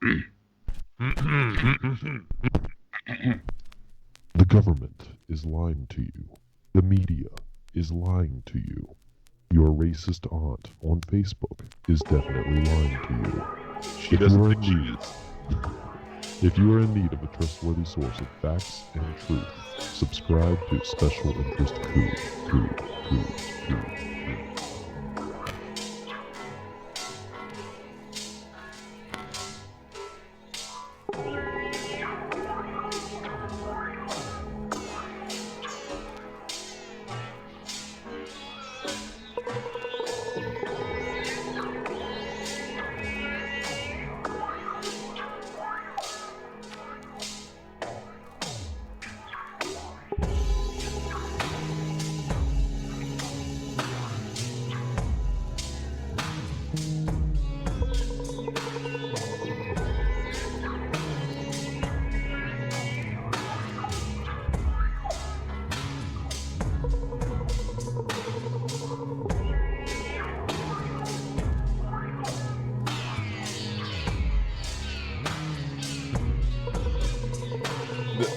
The government is lying to you. The media is lying to you. Your racist aunt on Facebook is definitely lying to you. She doesn't think she is. If you are in need of a trustworthy source of facts and truth, subscribe to Special Interest Coup.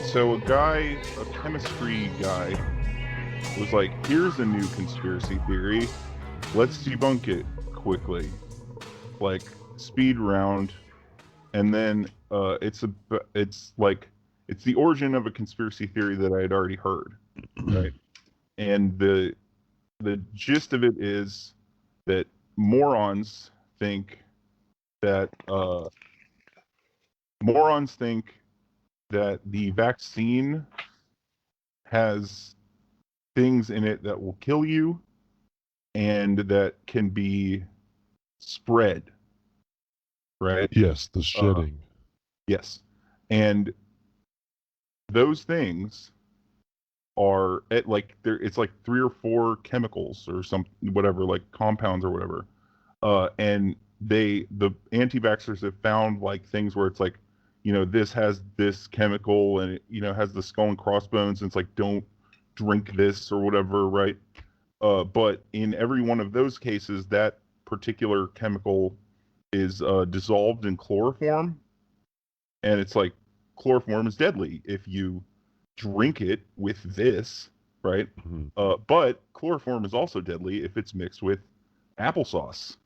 So a chemistry guy, was like, here's a new conspiracy theory. Let's debunk it quickly. Like, speed round. And then it's the origin of a conspiracy theory that I had already heard. Right? And the gist of it is that morons think that the vaccine has things in it that will kill you and that can be spread, right? Yes, the shedding. Yes. And those things are at it's like 3 or 4 chemicals or whatever, like compounds or whatever. And the anti-vaxxers have found like things where it's like, this has this chemical and it, has the skull and crossbones, and it's like, don't drink this or whatever, right? But in every one of those cases, that particular chemical is dissolved in chloroform, and it's like, chloroform is deadly if you drink it with this, right? Mm-hmm. But chloroform is also deadly if it's mixed with applesauce,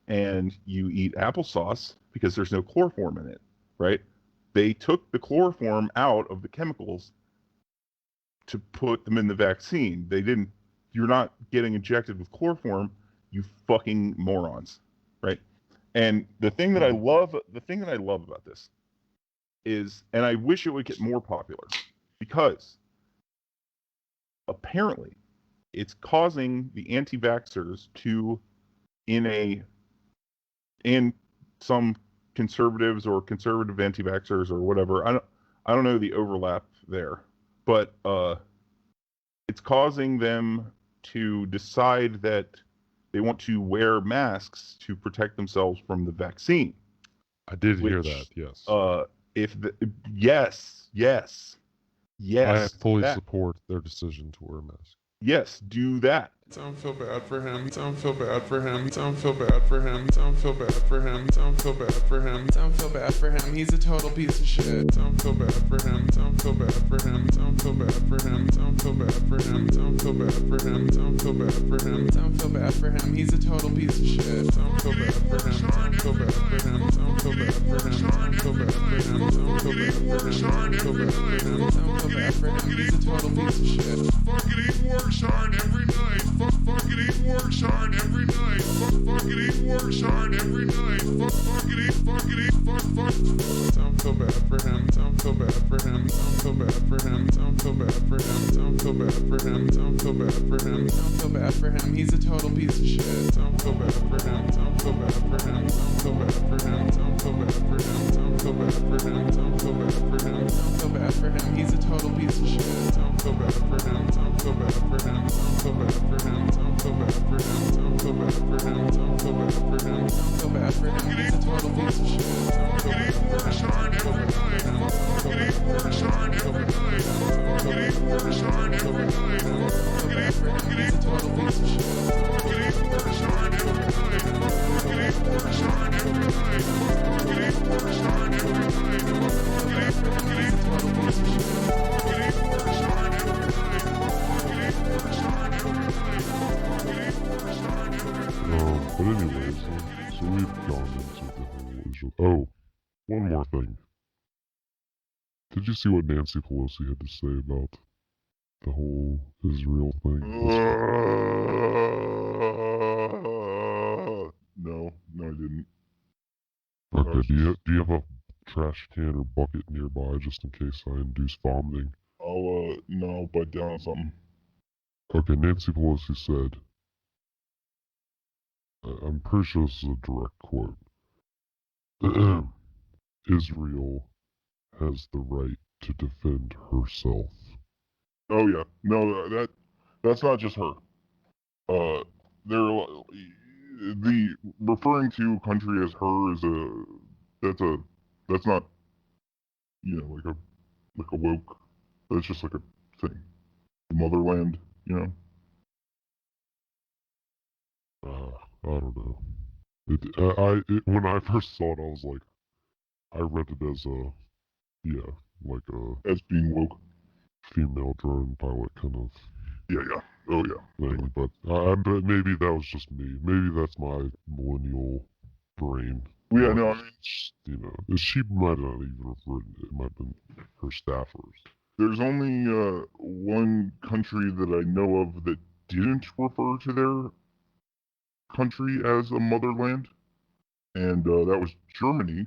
and you eat applesauce because there's no chloroform in it, right? They took the chloroform out of the chemicals to put them in the vaccine. You're not getting injected with chloroform, you fucking morons, right? And the thing that I love about this is, and I wish it would get more popular, because apparently it's causing the anti-vaxxers to, and some conservatives or conservative anti-vaxxers or whatever, I don't know the overlap there, but it's causing them to decide that they want to wear masks to protect themselves from the vaccine. I did hear that, yes. Yes. I fully support their decision to wear a mask. Yes, do that. Don't feel bad for him. Don't feel bad for him. Don't feel bad for him. Don't feel bad for him. Don't feel bad for him. Don't feel bad for him. He's a total piece of shit. Don't feel bad for him. Don't feel bad for him. Don't feel bad for him. Don't feel bad for him. Don't feel bad for him. Don't feel bad for him. Don't feel bad for him. He's a total piece of shit. Don't feel bad for him. Don't feel bad for him. Don't feel bad for him. Don't feel bad for him. Don't feel bad for him. Don't feel bad for him. Don't feel bad for him. He's a total piece of shit. Fucking he works hard every night. Fucking he works hard every night. Fucking he works hard every night. Fucking he. Don't feel bad for him. Don't feel bad for him. Don't feel bad for him. Don't feel bad for him. Don't feel bad for him. Don't feel bad for him. Don't feel bad for him. He's a total piece of shit. Don't feel bad for him. Don't feel bad for him. Don't feel bad for him. Don't feel bad for him. Don't feel bad for him. Don't feel bad for him. Don't feel bad for him. He's a total piece of shit. Don't feel bad for him. Don't feel bad for him. Don't feel bad for him. Don't feel bad for him. Don't feel bad for him. Don't feel bad for him. Don't feel bad for him. He's a total piece of shit. Fucking he works hard every night. Fucking he works hard every night. Fucking he works hard every night. Fucking he total piece of shit. Fucking he works hard every night. Fucking he works hard every night. Fucking he works hard one more thing. Did you see what Nancy Pelosi had to say about the whole Israel thing? No, I didn't. Okay, do you have a trash can or bucket nearby just in case I induce vomiting? No, bite down on something. Okay, Nancy Pelosi said, I'm pretty sure this is a direct quote. Israel has the right to defend herself. Oh yeah, no, that's not just her. They're the referring to country as her is that's not like a woke. That's just like a thing. Motherland, you know. I don't know. When I first saw it, I was like, I read it as like a As being woke. female drone pilot kind of Yeah. Oh yeah. thing. But maybe that was just me. Maybe that's my millennial brain. Well, yeah, no, I mean, She might not even have written it. It might have been her staffers. there's only one country that I know of that didn't refer to their country as a motherland, and that was Germany.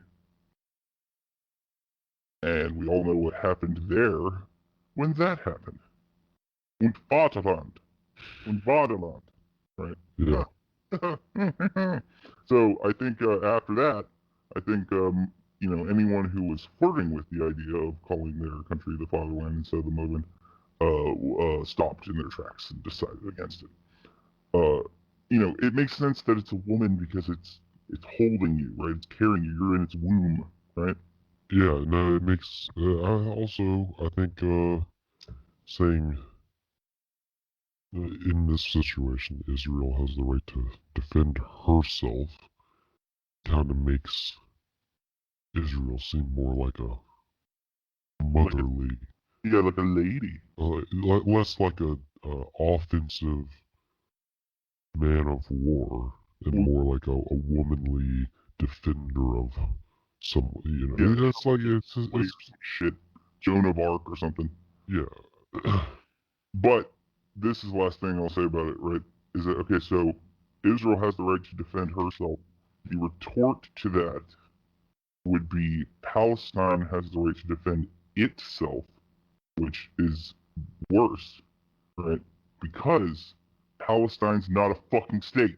And we all know what happened there when that happened. Und Vaterland. Right? Yeah. So I think after that, I think anyone who was flirting with the idea of calling their country the fatherland instead of the motherland stopped in their tracks and decided against it. It makes sense that it's a woman because it's holding you, right? It's carrying you. You're in its womb, right? Yeah, no, it makes. I think saying in this situation, Israel has the right to defend herself kind of makes Israel seem more like a motherly. Like a lady. Less like a offensive man of war and more like a womanly defender of some. Yeah, It's like it's some shit. Joan of Arc or something. yeah. But this is the last thing I'll say about it, right? Is that okay? So Israel has the right to defend herself. The retort to that would be Palestine has the right to defend itself, which is worse, right? Because Palestine's not a fucking state.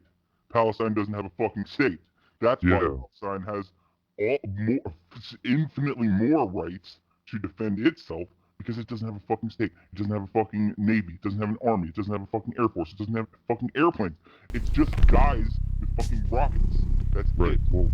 Palestine doesn't have a fucking state. That's why Palestine has infinitely more rights to defend itself because it doesn't have a fucking state. It doesn't have a fucking navy. It doesn't have an army. It doesn't have a fucking air force. It doesn't have fucking airplanes. It's just guys with fucking rockets. That's Right. it. Well,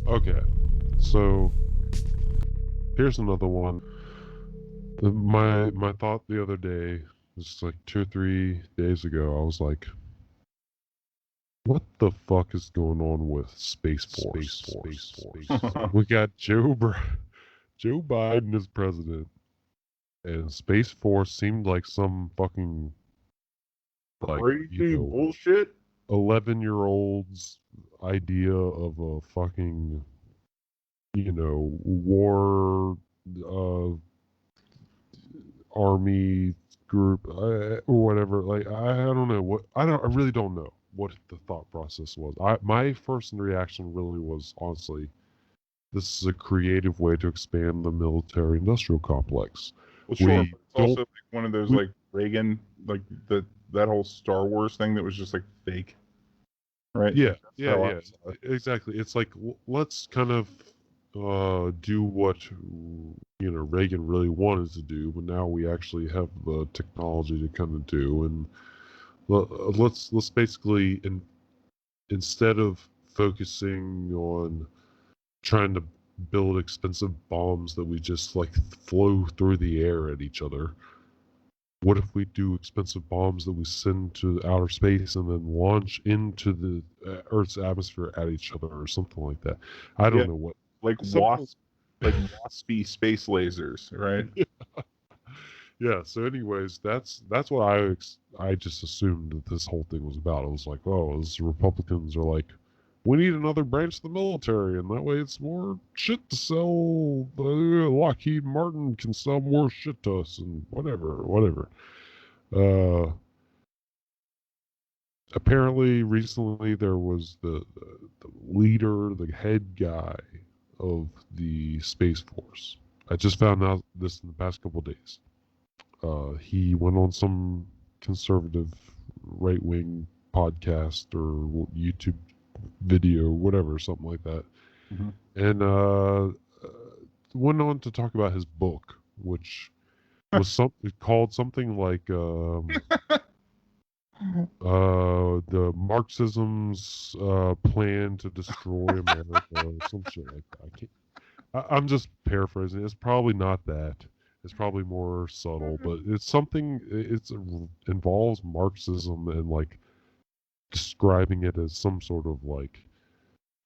okay. So here's another one. My thought the other day, just like 2 or 3 days ago, I was like, What the fuck is going on with Space Force? We got Joe Biden as president, and Space Force seemed like some fucking Crazy bullshit. 11-year-old's idea of a fucking war army group or whatever. Like I don't know I really don't know what the thought process was. My first reaction really was, honestly, this is a creative way to expand the military-industrial complex. Well, sure. But it's also like one of those like Reagan, like that whole Star Wars thing that was just like fake, right? Yeah, exactly. It's like, let's kind of do what Reagan really wanted to do, but now we actually have the technology to kind of do, and let's basically, instead of focusing on trying to build expensive bombs that we just like flow through the air at each other, what if we do expensive bombs that we send to outer space and then launch into the Earth's atmosphere at each other, or something like that? I don't know what. Like WASPy space lasers, right? Yeah. So, anyways, that's what I just assumed that this whole thing was about. I was like, oh, those Republicans are like, we need another branch of the military, and that way it's more shit to sell. Lockheed Martin can sell more shit to us, and whatever. Apparently, recently there was the leader, the head guy of the Space Force. I just found out this in the past couple of days. He went on some conservative right-wing podcast or YouTube video, whatever, something like that. Mm-hmm. And went on to talk about his book, which was called something like the Marxism's plan to destroy America, or some shit like that. I'm just paraphrasing. It's probably not that. It's probably more subtle, but it's something. It involves Marxism and like describing it as some sort of like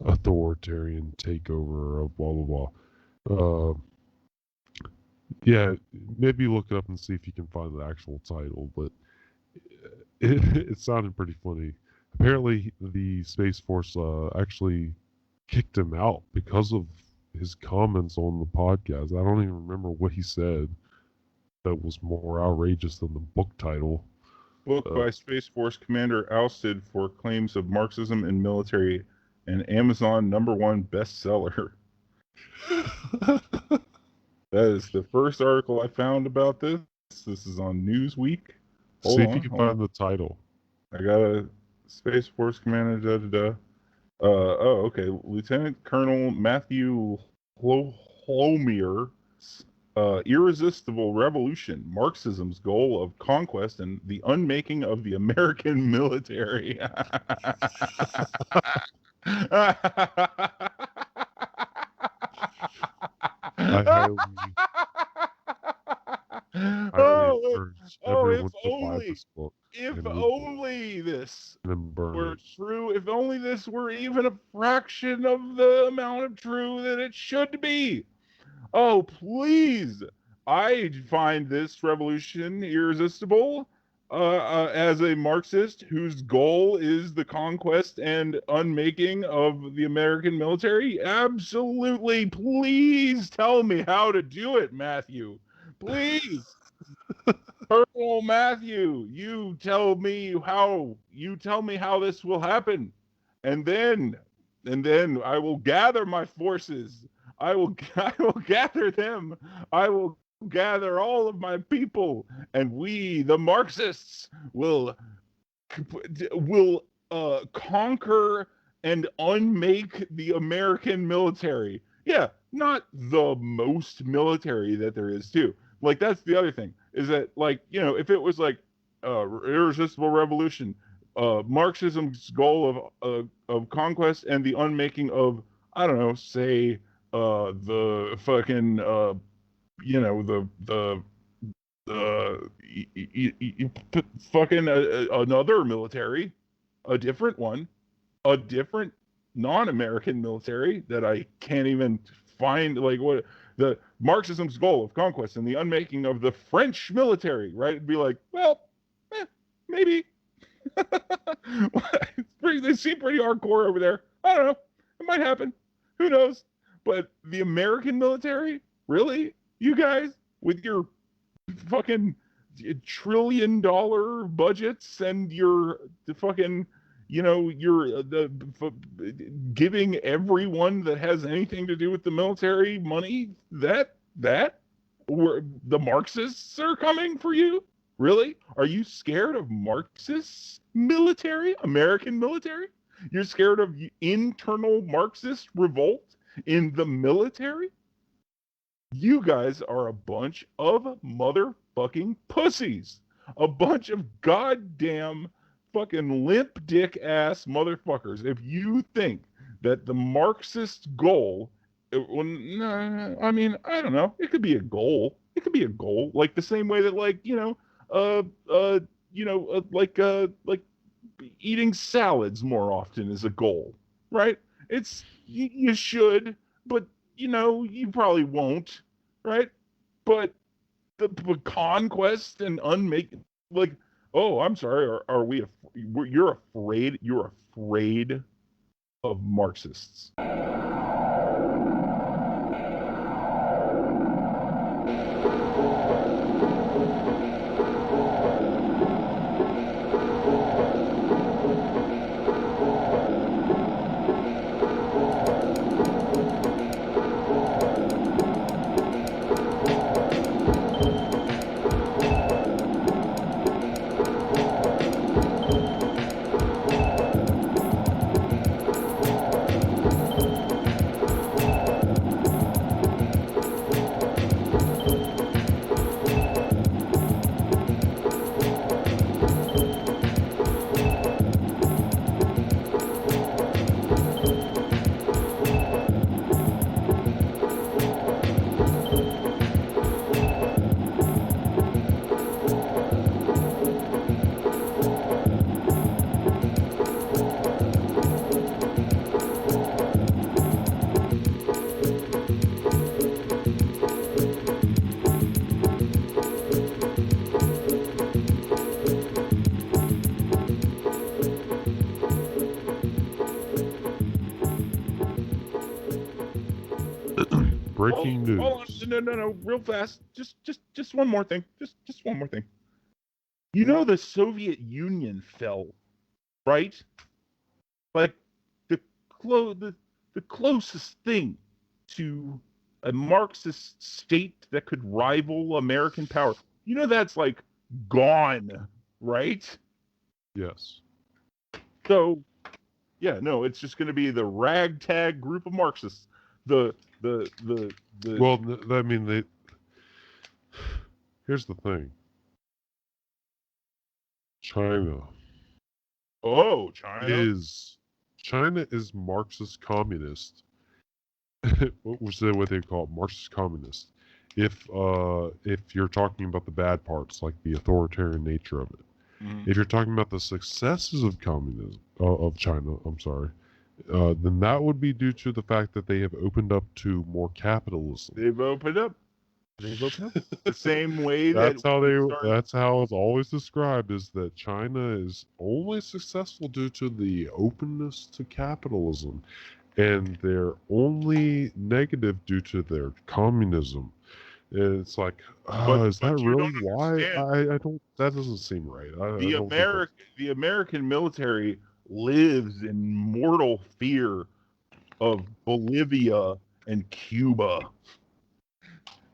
authoritarian takeover of blah blah blah. Yeah, maybe look it up and see if you can find the actual title, but it sounded pretty funny. Apparently, the Space Force actually kicked him out because of his comments on the podcast. I don't even remember what he said that was more outrageous than the book title. Book by Space Force commander ousted for claims of Marxism in military, and Amazon #1 bestseller. That is the first article I found about this. This is on Newsweek. See if you can find the title. I got a Space Force commander. Okay. Lieutenant Colonel Matthew Holmier's Irresistible Revolution: Marxism's Goal of Conquest and the Unmaking of the American Military. I highly encourage everyone to buy this book. If only this were true, if only this were even a fraction of the amount of true that it should be. Oh, please. I find this revolution irresistible as a Marxist whose goal is the conquest and unmaking of the American military. Absolutely. Please tell me how to do it, Matthew. Please. Colonel Matthew, you tell me how this will happen. And then I will gather my forces. I will gather them. I will gather all of my people, and we, the Marxists, will conquer and unmake the American military. Yeah, not the most military that there is too. Like, that's the other thing, is that, like, if it was like irresistible revolution, Marxism's goal of conquest and the unmaking of, I don't know, say the fucking fucking another military, a different one, a different non-American military that I can't even find, like, what the Marxism's goal of conquest and the unmaking of the French military, right? It'd be like, well, maybe. They seem pretty hardcore over there. I don't know. It might happen. Who knows? But the American military, really? You guys, with your fucking $1 trillion budgets and your fucking, your giving everyone that has anything to do with the military money, that where the Marxists are coming for you? Really? Are you scared of Marxist military, American military? You're scared of internal Marxist revolt in the military? You guys are a bunch of motherfucking pussies. A bunch of goddamn fucking limp dick ass motherfuckers. If you think that the Marxist goal, I mean, I don't know. It could be a goal. It could be a goal. Like the same way that, like, like eating salads more often is a goal, right? It's, you should, but you probably won't, right? But the conquest and unmaking, like, oh, I'm sorry, are we? You're afraid. You're afraid of Marxists. Breaking Hold on. news. No, real fast. Just one more thing. Just one more thing. You know, the Soviet Union fell, right? Like the closest thing to a Marxist state that could rival American power. You know, that's like gone, right? Yes. So, yeah, no, it's just going to be the ragtag group of Marxists. The Well, I mean, they. Here's the thing. China China is Marxist communist, which is what they call it, Marxist communist. If you're talking about the bad parts, like the authoritarian nature of it. Mhm. If you're talking about the successes of communism, of China, I'm sorry, then that would be due to the fact that they have opened up to more capitalism. They've opened up. The same way That's how we started. that's how it's always described, is that China is only successful due to the openness to capitalism, and they're only negative due to their communism. And it's like, is that you really don't why? understand. I don't. That doesn't seem right. I The don't think the American military lives in mortal fear of Bolivia and Cuba.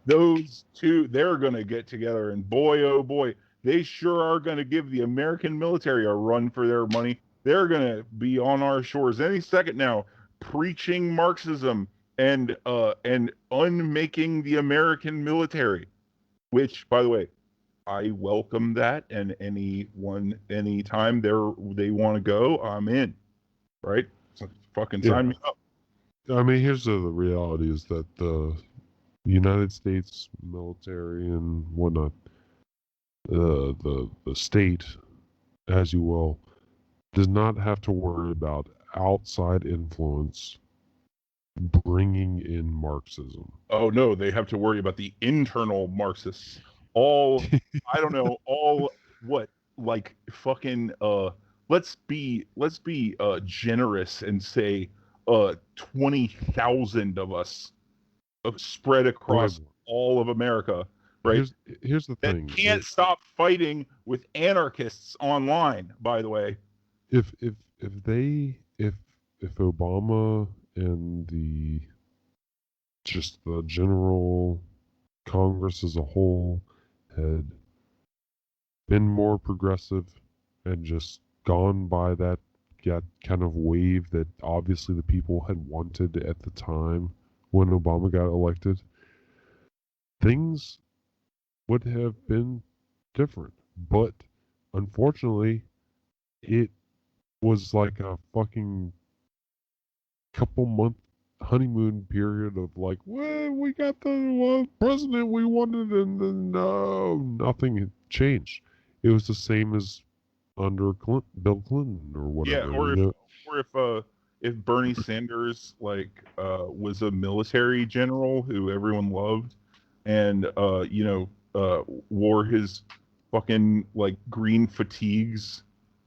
Those two, they're going to get together, and boy, oh boy, they sure are going to give the American military a run for their money. They're going to be on our shores any second now, preaching Marxism and unmaking the American military. Which, by the way, I welcome that, and anytime they want to go, I'm in. Right? So fucking sign me up. I mean, here's the reality: is that the United States military and whatnot, the state, as you will, does not have to worry about outside influence bringing in Marxism. Oh no, they have to worry about the internal Marxists. All I don't know, all what like fucking let's be generous and say 20,000 of us spread across Okay, all of America, right? here's the That thing. can't stop fighting with anarchists online, by the way. If Obama and the general Congress as a whole had been more progressive and just gone by that kind of wave that obviously the people had wanted at the time when Obama got elected, things would have been different. But unfortunately, it was like a fucking couple month honeymoon period of like, well, we got the president we wanted, and then no, nothing had changed. It was the same as under Bill Clinton or Yeah, whatever, or you know. if Bernie Sanders was a military general who everyone loved, and wore his fucking like green fatigues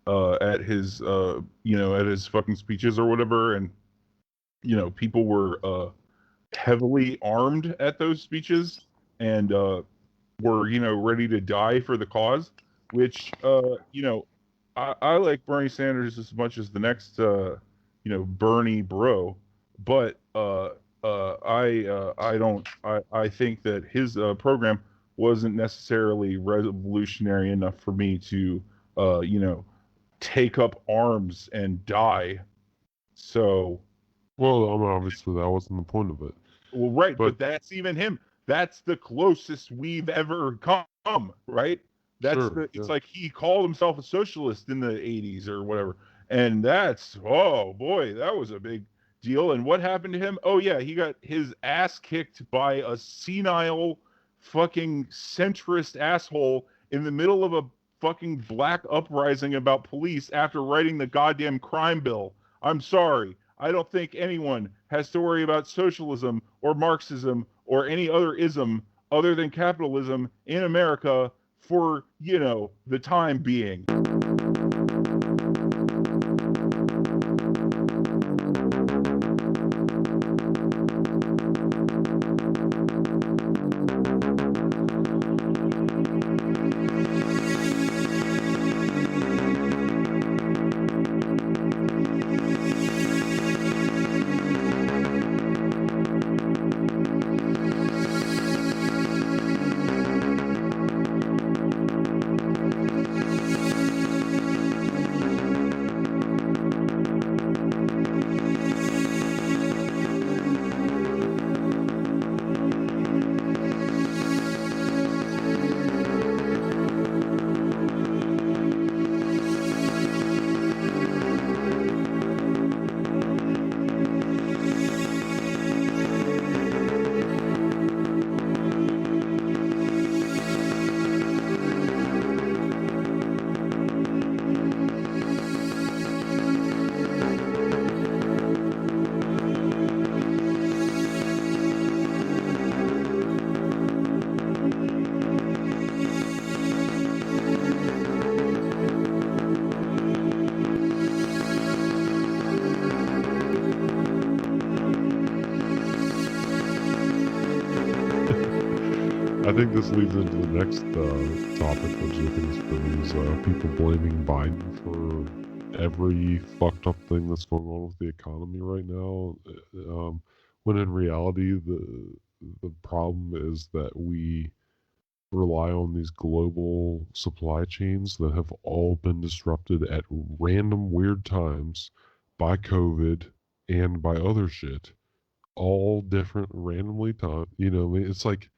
at his at his fucking speeches or whatever, and people were heavily armed at those speeches and were ready to die for the cause, which I like Bernie Sanders as much as the next Bernie bro, but I don't I think that his program wasn't necessarily revolutionary enough for me to take up arms and die. So Well, I mean, obviously that wasn't the point of it. well, right, But but that's even him. That's the closest we've ever come, right? sure, It's yeah. like he called himself a socialist in the 80s or whatever. And that's, oh boy, that was a big deal. And what happened to him? Oh yeah, he got his ass kicked by a senile fucking centrist asshole in the middle of a fucking black uprising about police after writing the goddamn crime bill. I'm sorry. I don't think anyone has to worry about socialism or Marxism or any other ism other than capitalism in America for, the time being. I think this leads into the next topic, which I think is funny, is people blaming Biden for every fucked up thing that's going on with the economy right now. When in reality, the problem is that we rely on these global supply chains that have all been disrupted at random weird times by COVID and by other shit, all different randomly time. It's like,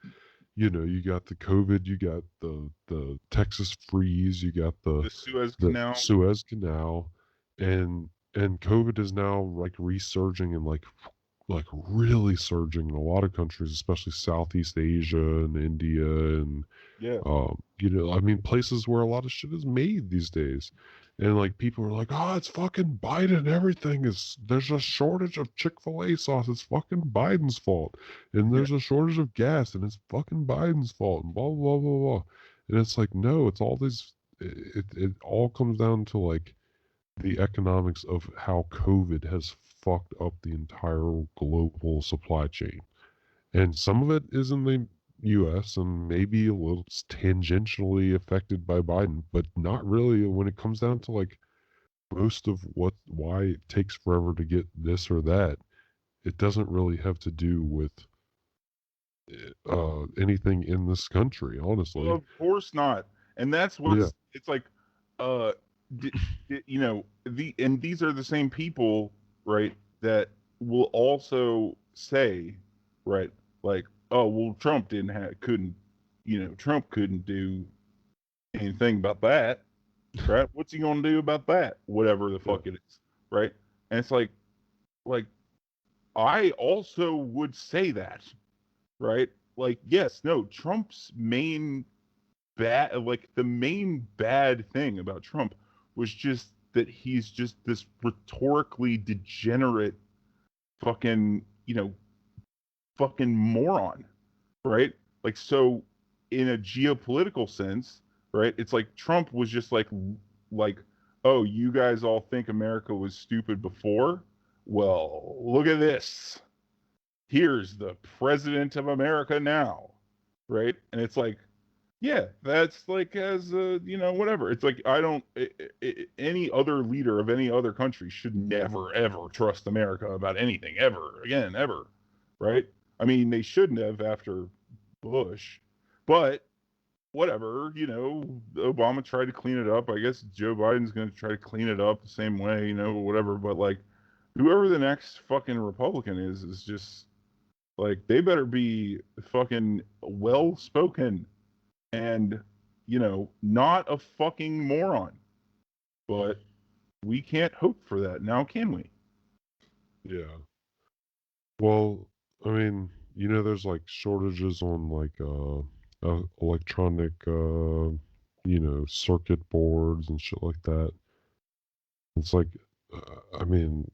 you got the COVID, you got the Texas freeze, you got The Suez the Canal. Suez Canal, and COVID is now like resurging and like really surging in a lot of countries, especially Southeast Asia and India and Yeah. I mean places where a lot of shit is made these days. And like people are like, oh, it's fucking Biden. There's a shortage of Chick-fil-A sauce. It's fucking Biden's fault. And Yeah. there's a shortage of gas, and it's fucking Biden's fault. And blah blah blah blah. And it's like, no, it's all these. It all comes down to like the economics of how COVID has fucked up the entire global supply chain. And some of it is in the US and maybe a little tangentially affected by Biden, but not really when it comes down to like most of why it takes forever to get this or that. It doesn't really have to do with anything in this country, Well, honestly. of course not. And that's Yeah. it's like, uh, you know, these are the same people, right, that will also say, right, like, oh, well, Trump Trump couldn't do anything about that, right? What's he gonna do about that? Whatever the fuck it is, right? And it's like, I also would say that, right? Like, yes, no, Trump's main the main bad thing about Trump was just that he's just this rhetorically degenerate fucking, fucking moron, right? Like, so in a geopolitical sense, right? It's like Trump was just like, oh, you guys all think America was stupid before? Well, look at this. Here's the president of America now, right? And it's like, yeah, that's like as whatever. It's like any other leader of any other country should never ever trust America about anything ever again ever, right? I mean, they shouldn't have after Bush, but whatever. Obama tried to clean it up. I guess Joe Biden's going to try to clean it up the same way, whatever. But like, whoever the next fucking Republican is just like, they better be fucking well spoken and not a fucking moron. But we can't hope for that now, can we? Yeah. Well, I mean, there's like shortages on like electronic circuit boards and shit like that. It's like I mean,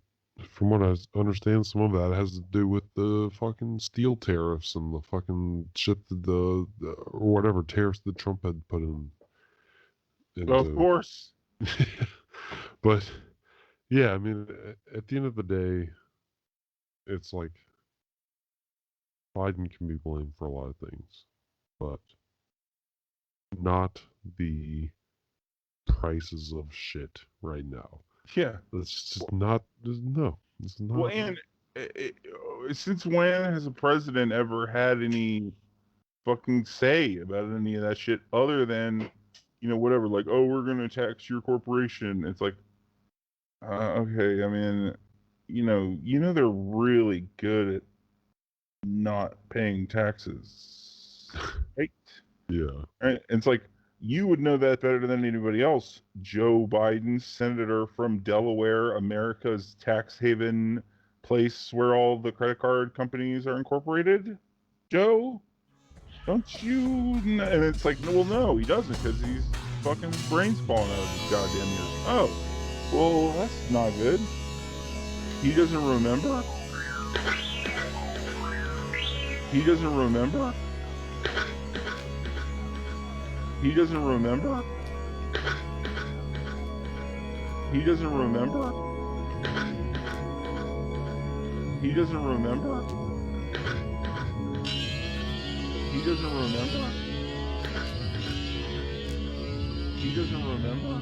from what I understand, some of that has to do with the fucking steel tariffs and the fucking shit that or whatever tariffs that Trump had put in. Of course. But yeah, I mean, at the end of the day, it's like Biden can be blamed for a lot of things, but not the prices of shit right now. Yeah. It's just not. No, it's not. Well, and since when has a president ever had any fucking say about any of that shit other than, whatever, like, oh, we're going to tax your corporation? It's like, okay, I mean, they're really good at not paying taxes, right? Yeah. Right? It's like, you would know that better than anybody else. Joe Biden, senator from Delaware, America's tax haven place where all the credit card companies are incorporated. Joe, don't you know? And it's like, well, no, he doesn't, because he's fucking brains falling out of his goddamn ears. Oh, well, that's not good. He doesn't remember? He doesn't remember? He doesn't remember? He doesn't remember? He doesn't remember? He doesn't remember? He doesn't remember?